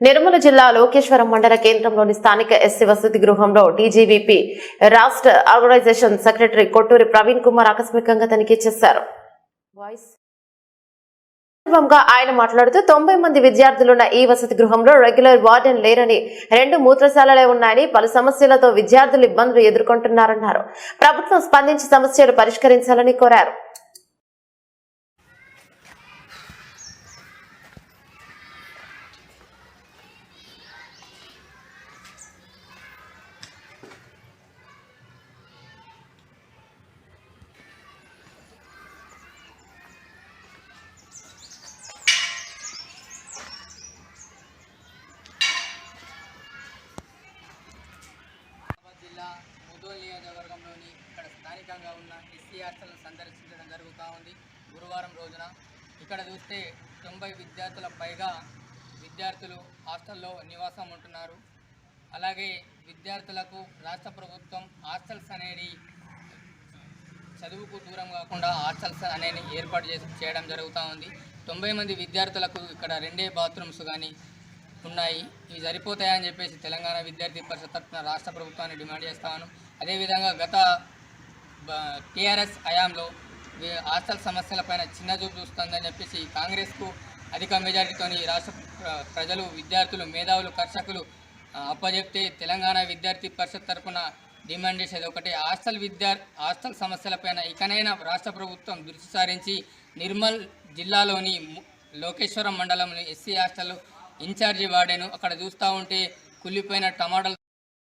నిర్మల జిల్లా లోకేశ్వరం మండల కేంద్రంలోని స్థానిక ఎస్సీ వసతి గృహంలో టీజీవీపీ రాష్ట్ర ఆర్గనైజేషన్ సెక్రటరీ కొట్టూరి ప్రవీణ్ కుమార్ ఆకస్మికంగా తనిఖీ చేశారు. ఆయన మాట్లాడుతూ 90 మంది విద్యార్థులున్న ఈ వసతి గృహంలో రెగ్యులర్ వార్డెన్ లేరని, 2 మూత్రశాలలే ఉన్నాయని, పలు సమస్యలతో విద్యార్థులు ఇబ్బందులు ఎదుర్కొంటున్నారన్నారు. ప్రభుత్వం స్పందించి సమస్యలు పరిష్కరించాలని కోరారు. జిల్లా ముదోల్ నియోజకవర్గంలోని ఇక్కడ స్థానికంగా ఉన్న ఎస్సీ హాస్టల్ను సందర్శించడం జరుగుతూ ఉంది. గురువారం రోజున ఇక్కడ చూస్తే 90 విద్యార్థుల పైగా విద్యార్థులు హాస్టల్లో నివాసం ఉంటున్నారు. అలాగే విద్యార్థులకు రాష్ట్ర ప్రభుత్వం హాస్టల్స్ అనేది చదువుకు దూరం కాకుండా హాస్టల్స్ అనేది ఏర్పాటు చేయడం జరుగుతూ ఉంది. 90 మంది విద్యార్థులకు ఇక్కడ 2 బాత్రూమ్స్ కానీ ఉన్నాయి. ఇవి సరిపోతాయని చెప్పేసి తెలంగాణ విద్యార్థి పరిషత్ తరఫున రాష్ట్ర ప్రభుత్వాన్ని డిమాండ్ చేస్తాను. అదేవిధంగా గత టీఆర్ఎస్ హయాంలో హాస్టల్ సమస్యలపైన చిన్నచూపు చూస్తుందని చెప్పేసి కాంగ్రెస్కు అధిక మెజారిటీతో రాష్ట్ర ప్రజలు, విద్యార్థులు, మేధావులు, కర్షకులు అప్పచెప్తే తెలంగాణ విద్యార్థి పరిషత్ తరఫున డిమాండ్ చేసేది ఒకటి, హాస్టల్ సమస్యలపైన ఇకనైనా రాష్ట్ర ప్రభుత్వం దృష్టి సారించి నిర్మల్ జిల్లాలోని లోకేశ్వరం మండలంలో ఎస్సీ హాస్టల్ ఇన్ఛార్జి వార్డెను అక్కడ చూస్తూ ఉంటే కుళ్ళిపోయిన టమాటాలు